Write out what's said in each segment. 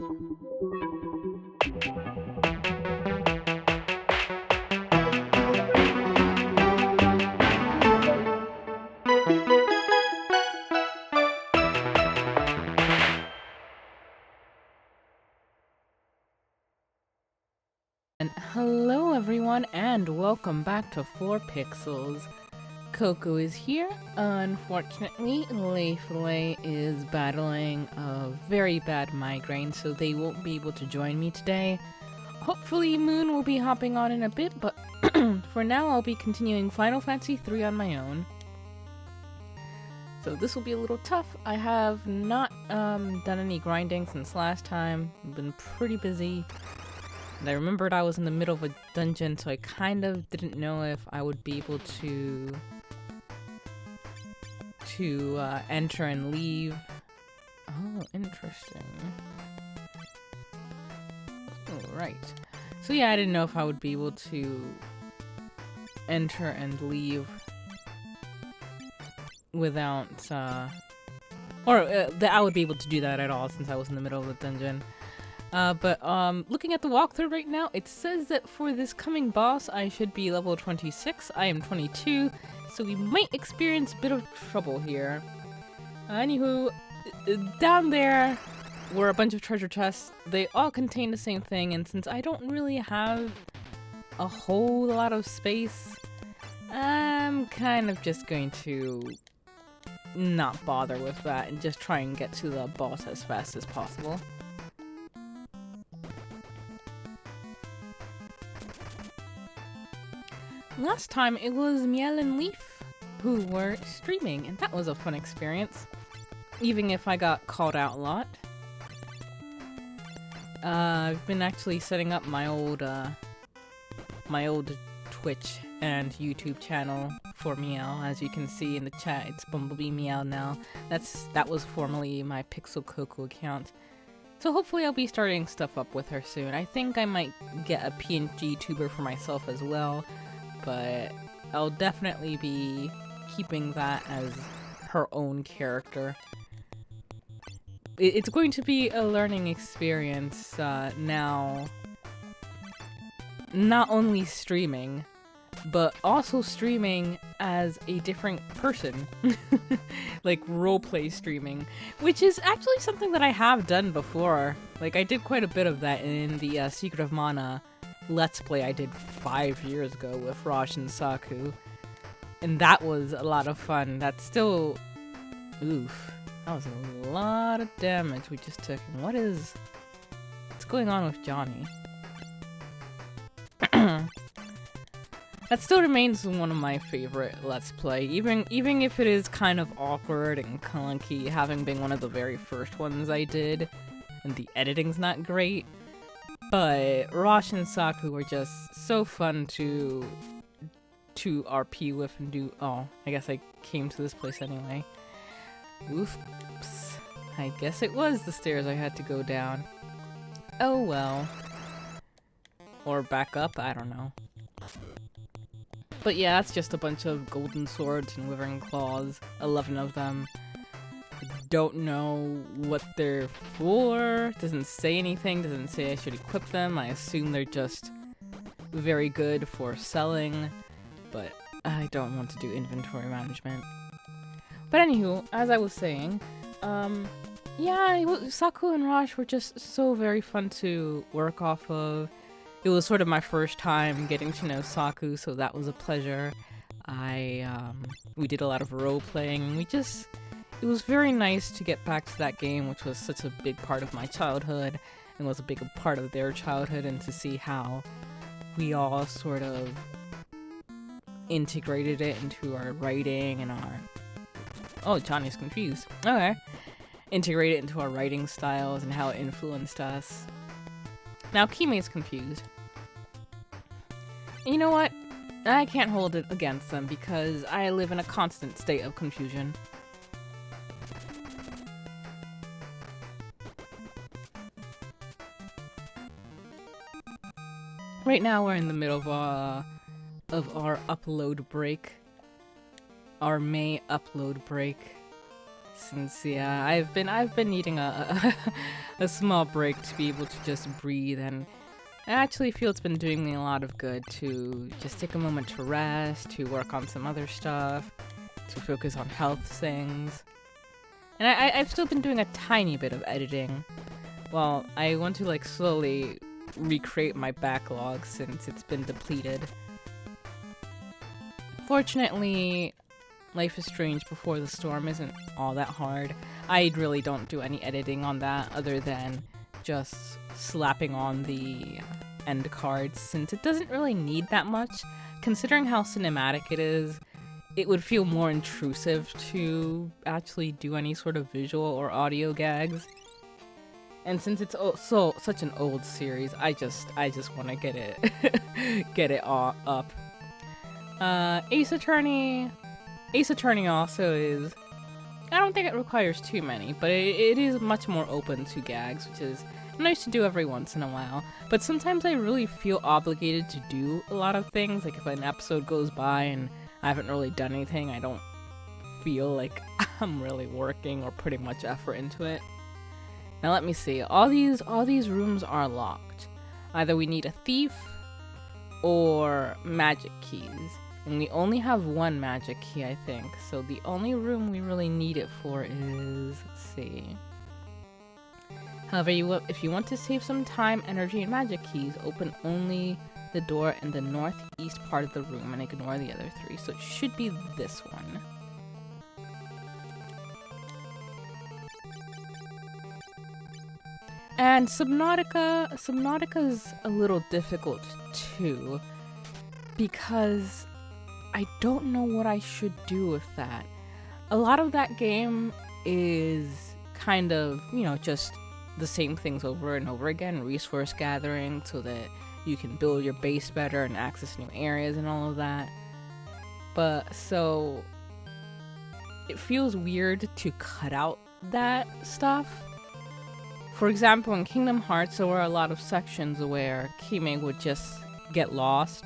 And hello everyone and welcome back to 4 Pixels. Coco is here. Unfortunately, Layflay is battling a very bad migraine, so they won't be able to join me today. Hopefully Moon will be hopping on in a bit, but for now I'll be continuing Final Fantasy III on my own. So this will be a little tough. I have not done any grinding since last time. I've been pretty busy. And I remembered I was in the middle of a dungeon, so I kind of didn't know if I would be able to enter and leave. Oh, interesting. Oh, right. So yeah, I didn't know if I would be able to enter and leave without, that I would be able to do that at all since I was in the middle of the dungeon. But looking at the walkthrough right now, it says that for this coming boss, I should be level 26. I am 22, so we might experience a bit of trouble here. Anywho, down there were a bunch of treasure chests. They all contain the same thing, and since I don't really have a whole lot of space, I'm kind of just going to not bother with that and just try and get to the boss as fast as possible. Last time it was Miel and Leaf who were streaming, and that was a fun experience, even if I got called out a lot. I've been actually setting up my old Twitch and YouTube channel for Meow. As you can see in the chat, it's Bumblebee Meow now. That was formerly my Pixel Coco account. So hopefully I'll be starting stuff up with her soon. I think I might get a PNG tuber for myself as well, but I'll definitely be keeping that as her own character. It's going to be a learning experience now, not only streaming, but also streaming as a different person, like roleplay streaming, which is actually something that I have done before. Like, I did quite a bit of that in the Secret of Mana Let's Play I did 5 years ago with Rosh and Saku, and that was a lot of fun. That's still... oof. That was a lot of damage we just took. And what's going on with Johnny? That still remains one of my favorite Let's Play, even if it is kind of awkward and clunky, having been one of the very first ones I did, and the editing's not great. But Rosh and Saku were just so fun to RP with and do. Oh, I guess I came to this place anyway. Oops. I guess it was the stairs I had to go down. Oh well. Or back up, I don't know. But yeah, that's just a bunch of golden swords and withering claws. 11 of them. I don't know what they're for. Doesn't say anything. Doesn't say I should equip them. I assume they're just very good for selling. But I don't want to do inventory management. But anywho, as I was saying, yeah, Saku and Raj were just so very fun to work off of. It was sort of my first time getting to know Saku, so that was a pleasure. We did a lot of role-playing, and it was very nice to get back to that game, which was such a big part of my childhood, and was a big part of their childhood, and to see how we all sort of integrated it into our writing and our... Oh, Johnny's confused. Okay. Integrate it into our writing styles and how it influenced us. Now, Kime's confused. And you know what? I can't hold it against them because I live in a constant state of confusion. Right now, we're in the middle of our upload break. Our May upload break. since yeah, I've been needing a small break to be able to just breathe, and I actually feel it's been doing me a lot of good to just take a moment to rest, to work on some other stuff, to focus on health things. And I've still been doing a tiny bit of editing. Well, I want to like slowly recreate my backlog since it's been depleted. Fortunately, Life is Strange Before the Storm isn't all that hard. I really don't do any editing on that other than just slapping on the end cards since it doesn't really need that much. Considering how cinematic it is, it would feel more intrusive to actually do any sort of visual or audio gags. And since it's such an old series, I just want to get it all up. Ace Attorney also is, I don't think it requires too many, but it is much more open to gags, which is nice to do every once in a while. But sometimes I really feel obligated to do a lot of things, like if an episode goes by and I haven't really done anything, I don't feel like I'm really working or putting much effort into it. Now let me see. All these rooms are locked. Either we need a thief or magic keys. And we only have one magic key, I think. So the only room we really need it for is, let's see. However, if you want to save some time, energy, and magic keys, open only the door in the northeast part of the room and ignore the other three. So it should be this one. And Subnautica's a little difficult too, because I don't know what I should do with that. A lot of that game is kind of, just the same things over and over again, resource gathering so that you can build your base better and access new areas and all of that. But so it feels weird to cut out that stuff. For example, in Kingdom Hearts, there were a lot of sections where Kime would just get lost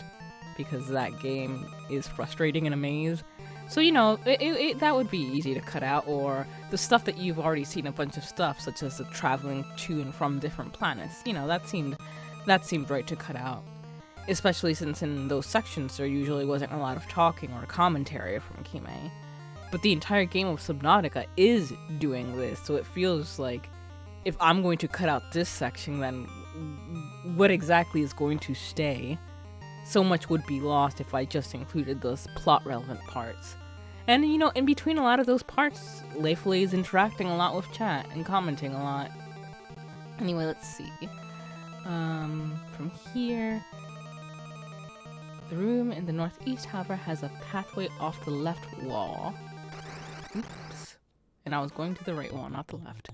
because that game is frustrating in a maze. So, that would be easy to cut out, or the stuff that you've already seen a bunch of stuff, such as the traveling to and from different planets. That seemed right to cut out. Especially since in those sections there usually wasn't a lot of talking or commentary from Kime. But the entire game of Subnautica is doing this, so it feels like if I'm going to cut out this section, then what exactly is going to stay? So much would be lost if I just included those plot-relevant parts. And, in between a lot of those parts, Leifle is interacting a lot with chat and commenting a lot. Anyway, let's see. From here... The room in the northeast, however, has a pathway off the left wall. Oops. And I was going to the right wall, not the left.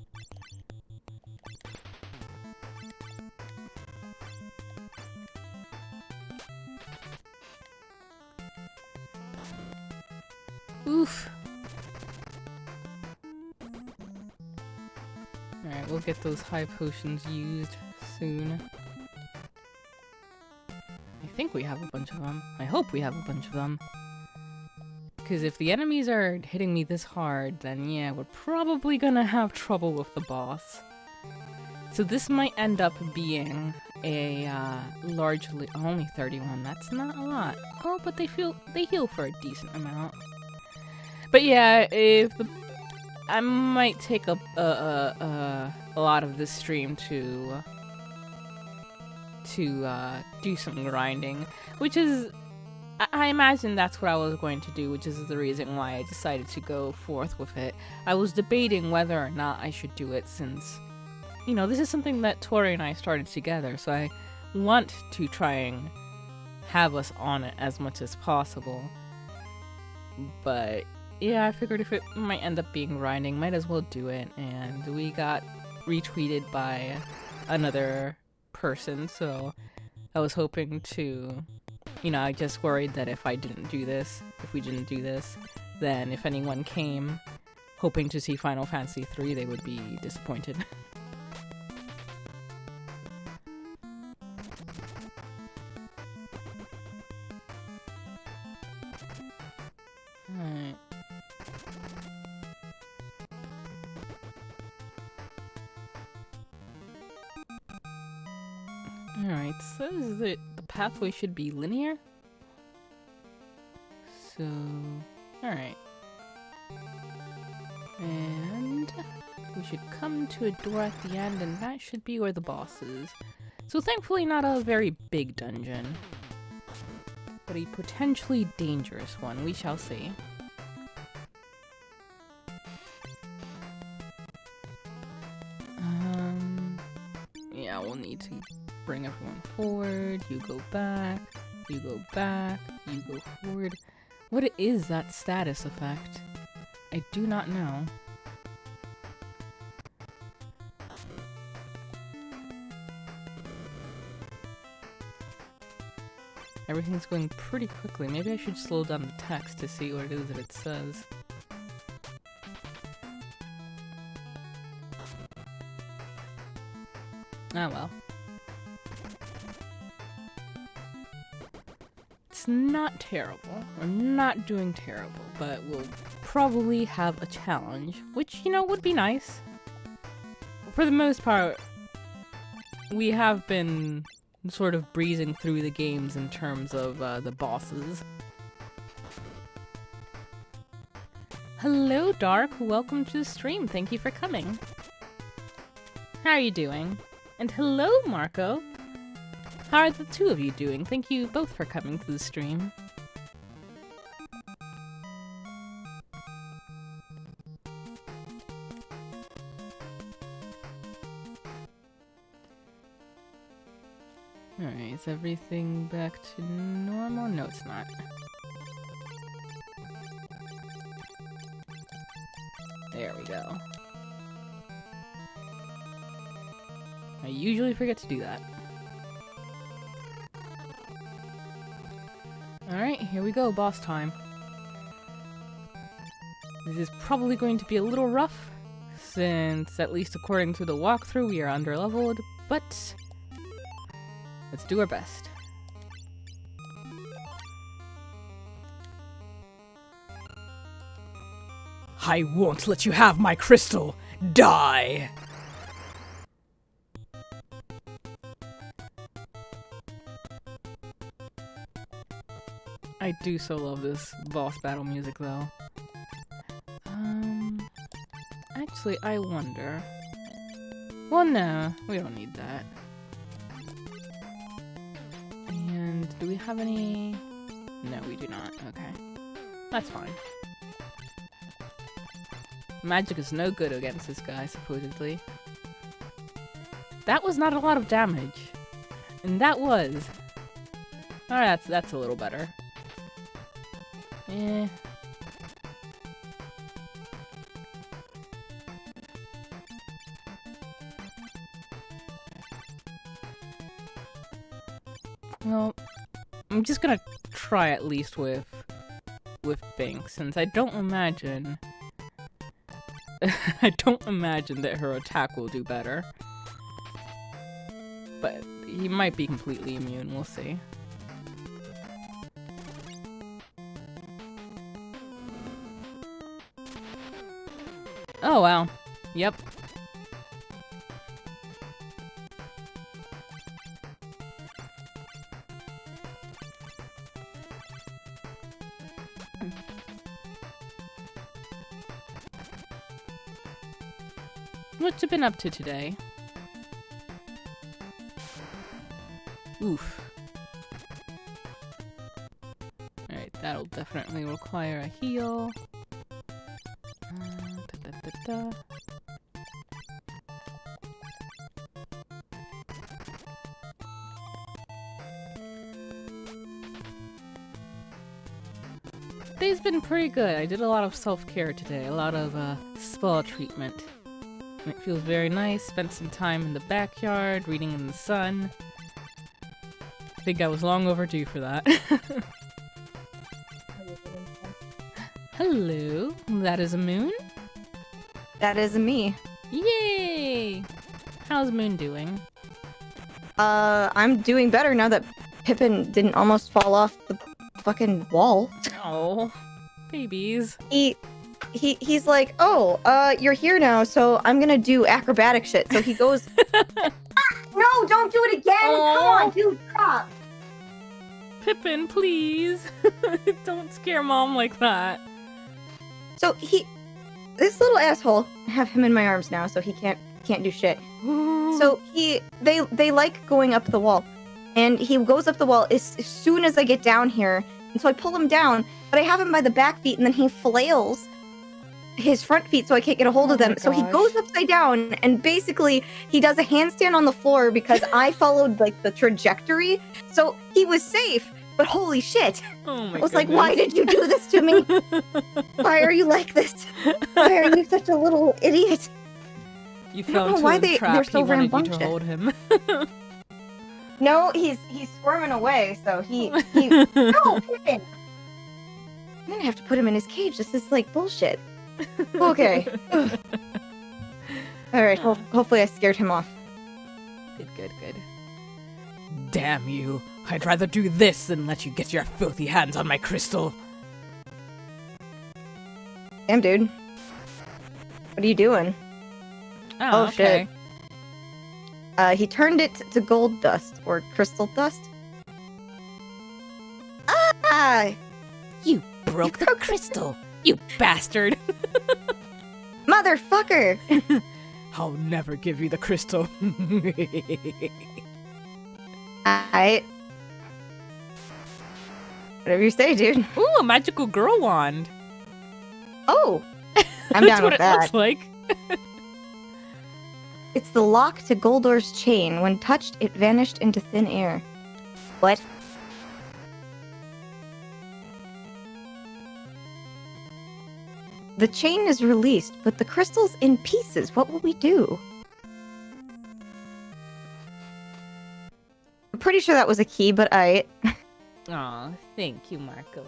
Oof. Alright, we'll get those high potions used soon. I think we have a bunch of them. I hope we have a bunch of them. Because if the enemies are hitting me this hard, then yeah, we're probably gonna have trouble with the boss. So this might end up being a largely only 31. That's not a lot. Oh, but they heal for a decent amount. But yeah, I might take a lot of this stream to do some grinding, which is, I imagine that's what I was going to do, which is the reason why I decided to go forth with it. I was debating whether or not I should do it since, this is something that Tori and I started together, so I want to try and have us on it as much as possible. But yeah, I figured if it might end up being grinding, might as well do it, and we got retweeted by another person, so I was hoping to, I just worried that if we didn't do this, then if anyone came hoping to see Final Fantasy III, they would be disappointed. Alright. Alright, so the pathway should be linear. So, alright. And we should come to a door at the end, and that should be where the boss is. So thankfully not a very big dungeon, but a potentially dangerous one. We shall see. Yeah, we'll need to bring everyone forward. You go back, you go back, you go forward. What is that status effect? I do not know. Everything's going pretty quickly. Maybe I should slow down the text to see what it is that it says. Ah well. It's not terrible. We're not doing terrible, but we'll probably have a challenge, which, you know, would be nice. For the most part, we have been sort of breezing through the games in terms of the bosses. Hello, Dark. Welcome to the stream. Thank you for coming. How are you doing? And hello, Marco. How are the two of you doing? Thank you both for coming to the stream. Alright, is everything back to normal? No, it's not. There we go. I usually forget to do that. Alright, here we go, boss time. This is probably going to be a little rough, since, at least according to the walkthrough, we are underleveled, but let's do our best. I won't let you have my crystal! Die! I do so love this boss battle music, though. Actually, I wonder... Well, no, we don't need that. And do we have any... No, we do not. Okay. That's fine. Magic is no good against this guy, supposedly. That was not a lot of damage. And that was... Alright, that's a little better. Eh. Well, I'm just gonna try at least with Bink, since I don't imagine I don't imagine that her attack will do better. But he might be completely immune, we'll see. Oh wow. Yep. What you been up to today? Oof. Alright, that'll definitely require a heal. Day's been pretty good. I did a lot of self-care today, a lot of spa treatment. And it feels very nice. Spent some time in the backyard, reading in the sun. I think I was long overdue for that. Hello, that is a Moon? That is me. Yay! How's Moon doing? I'm doing better now that Pippin didn't almost fall off the fucking wall. Oh, babies. He's like, oh, you're here now, so I'm gonna do acrobatic shit. So he goes No, don't do it again! Aw. Come on, dude, stop! Pippin, please. Don't scare Mom like that. So this little asshole, I have him in my arms now, so he can't do shit. So they like going up the wall, and he goes up the wall as soon as I get down here, and so I pull him down, but I have him by the back feet, and then he flails his front feet so I can't get a hold of them. So he goes upside down, and basically he does a handstand on the floor because I followed like the trajectory, so he was safe. But holy shit! Oh my I was like, why did you do this to me? Why are you like this? Why are you such a little idiot? You I don't fell know into why a they're trap. so He wanted you to rambunctious. hold him. No, he's squirming away, so he no, Pippin! I'm gonna have to put him in his cage. This is like bullshit. Okay. Alright, hopefully I scared him off. Good. Damn you. I'd rather do this than let you get your filthy hands on my crystal. Damn, dude. What are you doing? Oh, shit. He turned it to gold dust, or crystal dust. Ah! You broke the crystal, you bastard. Motherfucker! I'll never give you the crystal. Whatever you say, dude. Ooh, a magical girl wand. Oh! I'm That's down what with it that. looks like. It's the lock to Goldor's chain. When touched, it vanished into thin air. What? The chain is released, but the crystal's in pieces. What will we do? I'm pretty sure that was a key, but Aw, thank you, Marco.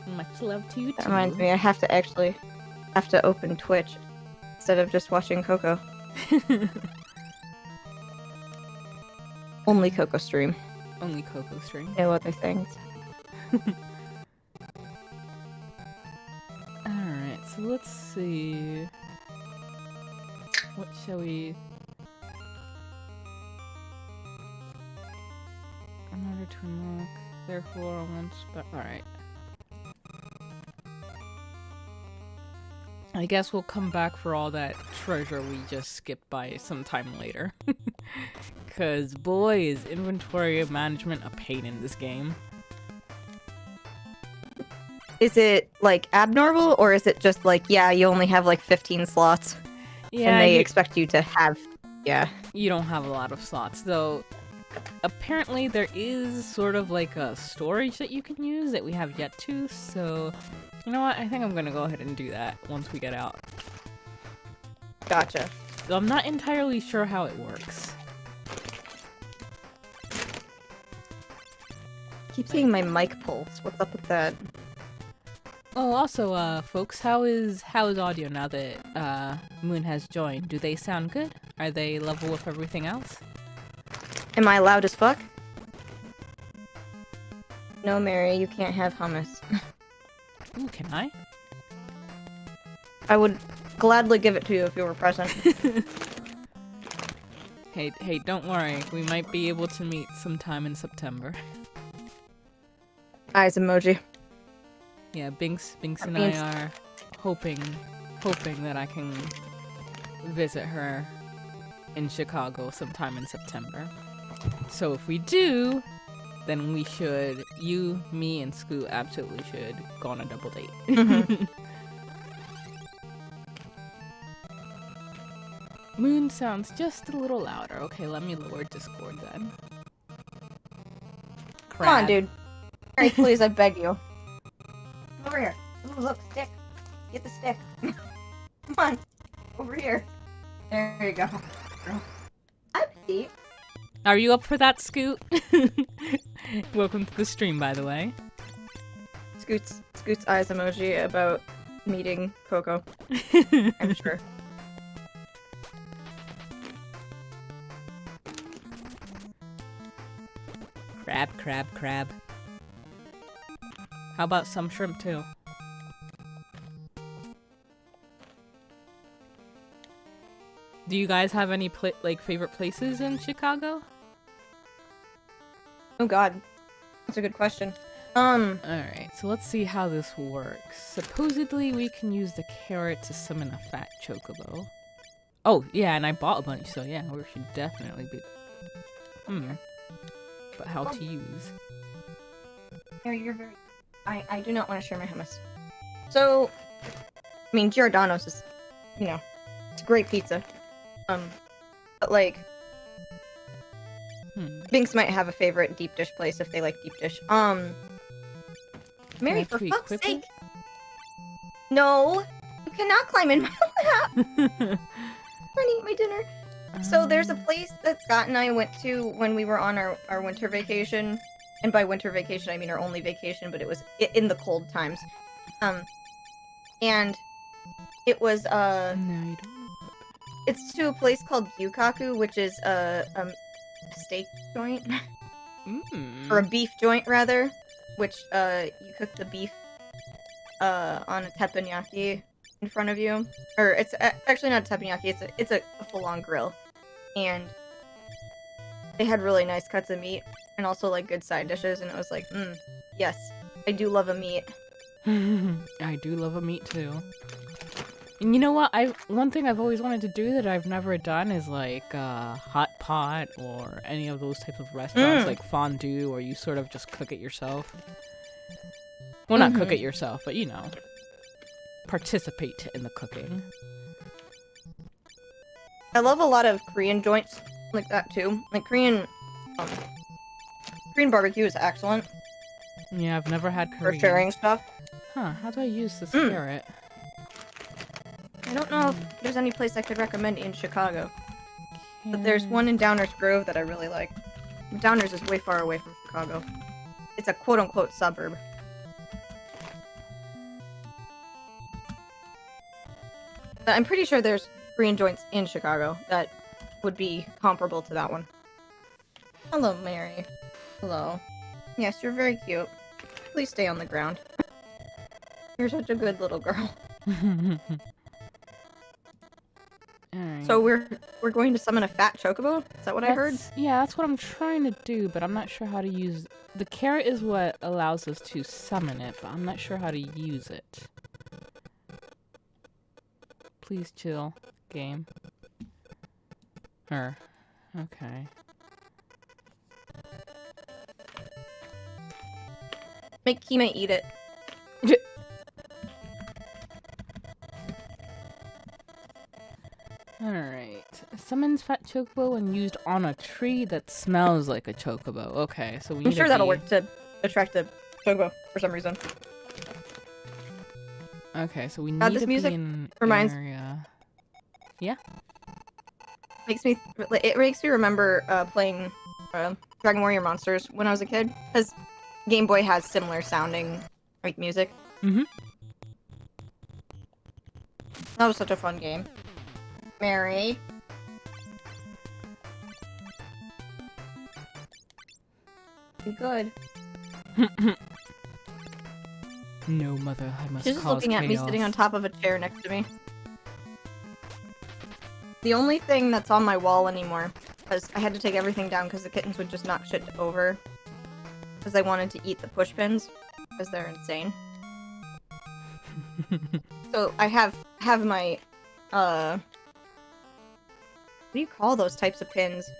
Much love to you too. that reminds me, I have to open Twitch instead of just watching Coco. Only Coco stream. Only Coco stream. No other things. Alright, so let's see. What shall we... In order to unlock, therefore, once... Alright. I guess we'll come back for all that treasure we just skipped by sometime later. Cause boy, is inventory management a pain in this game. Is it, like, abnormal, or is it just like, yeah, you only have, like, 15 slots? Yeah, and they expect you to have... Yeah. you don't have a lot of slots, though. Apparently there is sort of like a storage that you can use that we have yet to, so... You know what? I think I'm gonna go ahead and do that once we get out. Gotcha. So I'm not entirely sure how it works. Keep seeing my mic pulse. What's up with that? Oh, also, folks, how is audio now that, Moon has joined? Do they sound good? Are they level with everything else? Am I loud as fuck? No, Mary, you can't have hummus. Ooh, can I? I would gladly give it to you if you were present. Hey, don't worry. We might be able to meet sometime in September. Eyes emoji. Yeah, Binks and I are hoping that I can visit her in Chicago sometime in September. So if we do, then we should, you, me, and Scoot absolutely should go on a double date. Mm-hmm. Moon sounds just a little louder. Okay, let me lower Discord then. Come on, dude. Mary, please, I beg you. Over here. Ooh, look, stick. Get the stick. Come on. Over here. There you go. Hi, Pete. Are you up for that, Scoot? Welcome to the stream, by the way. Scoot's eyes emoji about meeting Coco. I'm sure. Crab. How about some shrimp, too? Do you guys have any like favorite places in Chicago? Oh God, that's a good question. Alright, so let's see how this works. Supposedly we can use the carrot to summon a fat chocobo. Oh, yeah, and I bought a bunch, so yeah, we should definitely be... But how to use? You're very... I do not want to share my hummus. So, I mean, Giordano's is, you know, it's great pizza. But like... Binks might have a favorite deep dish place if they like deep dish. Mary, for fuck's sake! No! You cannot climb in my lap! I'm trying to eat my dinner. So there's a place that Scott and I went to when we were on our winter vacation. And by winter vacation, I mean our only vacation, but it was in the cold times. And it was, No, you don't. it's to a place called Gyukaku, which is a steak joint. Or a beef joint, rather. Which, you cook the beef, on a teppanyaki in front of you. Or, it's actually not a teppanyaki, it's a full-on grill. And they had really nice cuts of meat, and also, like, good side dishes, and it was like, yes, I do love a meat. I do love a meat, too. And you know what? One thing I've always wanted to do that I've never done is, like, hot pot, or any of those types of restaurants, like fondue, where you sort of just cook it yourself. Well, not cook it yourself, but, you know, participate in the cooking. I love a lot of Korean joints like that, too. Like, Korean barbecue is excellent. Yeah, I've never had Korean. For sharing stuff. Huh, how do I use this carrot? I don't know if there's any place I could recommend in Chicago. But there's one in Downers Grove that I really like. Downers is way far away from Chicago. It's a quote-unquote suburb. But I'm pretty sure there's Korean joints in Chicago that would be comparable to that one. Hello, Mary. Hello. Yes, you're very cute. Please stay on the ground. You're such a good little girl. Alright. So we're going to summon a fat chocobo? Is that what I heard? Yeah, that's what I'm trying to do, but I'm not sure how to use... The carrot is what allows us to summon it, but I'm not sure how to use it. Please chill, game. Okay. Make Kima eat it. Alright. Summons fat chocobo when used on a tree that smells like a chocobo. Okay, so we need I'm sure that'll work to attract the chocobo for some reason. Okay, so we need this to music be in reminds area. Yeah? It makes me remember playing Dragon Warrior Monsters when I was a kid, because Game Boy has similar sounding like music. That was such a fun game. Mary. Be good. No, mother, I must She's just cause looking at me chaos. sitting on top of a chair next to me. The only thing that's on my wall anymore, because I had to take everything down because the kittens would just knock shit over. Because I wanted to eat the push pins, because they're insane. So I have my, what do you call those types of pins?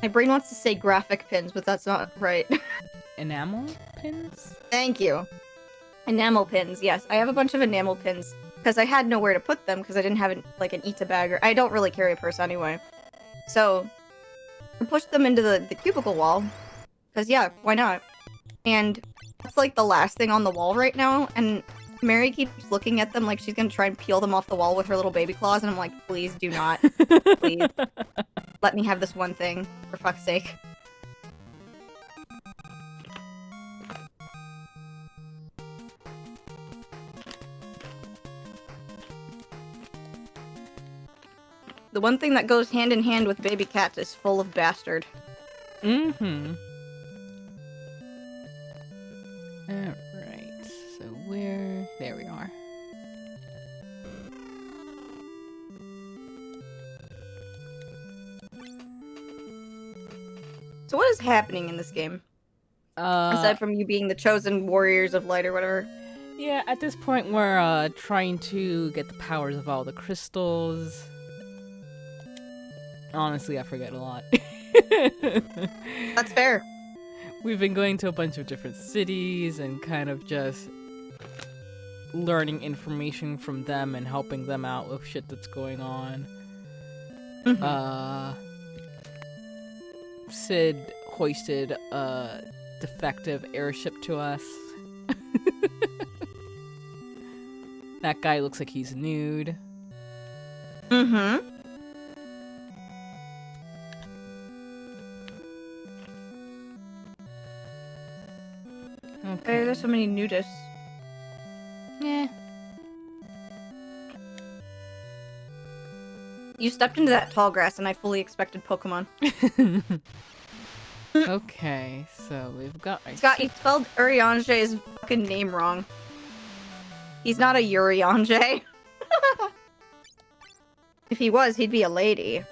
My brain wants to say graphic pins, but that's not right. Enamel pins? Thank you. Enamel pins, yes. I have a bunch of enamel pins, because I had nowhere to put them, because I didn't have an Ita bag, or I don't really carry a purse anyway. So, I pushed them into the cubicle wall, because yeah, why not? And that's like the last thing on the wall right now, and Mary keeps looking at them like she's gonna try and peel them off the wall with her little baby claws, and I'm like, please do not. Please. Let me have this one thing, for fuck's sake. The one thing that goes hand in hand with baby cats is full of bastard. Alright, so where... There we are. So what is happening in this game? Aside from you being the chosen warriors of light or whatever. Yeah, at this point we're trying to get the powers of all the crystals. Honestly, I forget a lot. That's fair. We've been going to a bunch of different cities and kind of just learning information from them and helping them out with shit that's going on. Sid hoisted a defective airship to us. That guy looks like he's nude. Mm-hmm. Okay. There's so many nudists. Yeah. You stepped into that tall grass and I fully expected Pokemon. Okay, so we've got our Scott, you spelled Urianger's fucking name wrong. He's not a Urianger. If he was, he'd be a lady.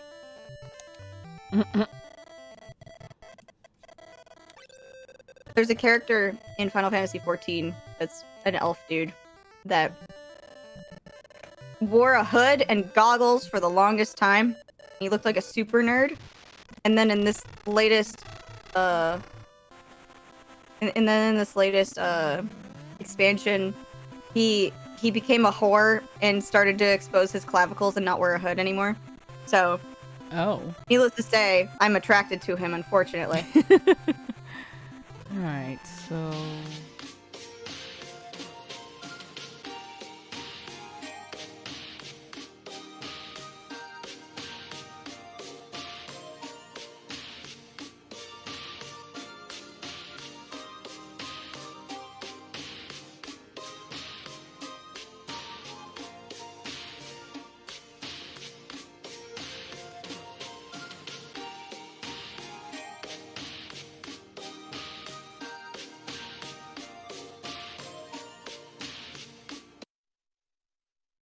There's a character in Final Fantasy XIV that's an elf dude that wore a hood and goggles for the longest time. He looked like a super nerd. And then in this latest expansion, he became a whore and started to expose his clavicles and not wear a hood anymore. So, needless to say, I'm attracted to him, unfortunately. Alright, so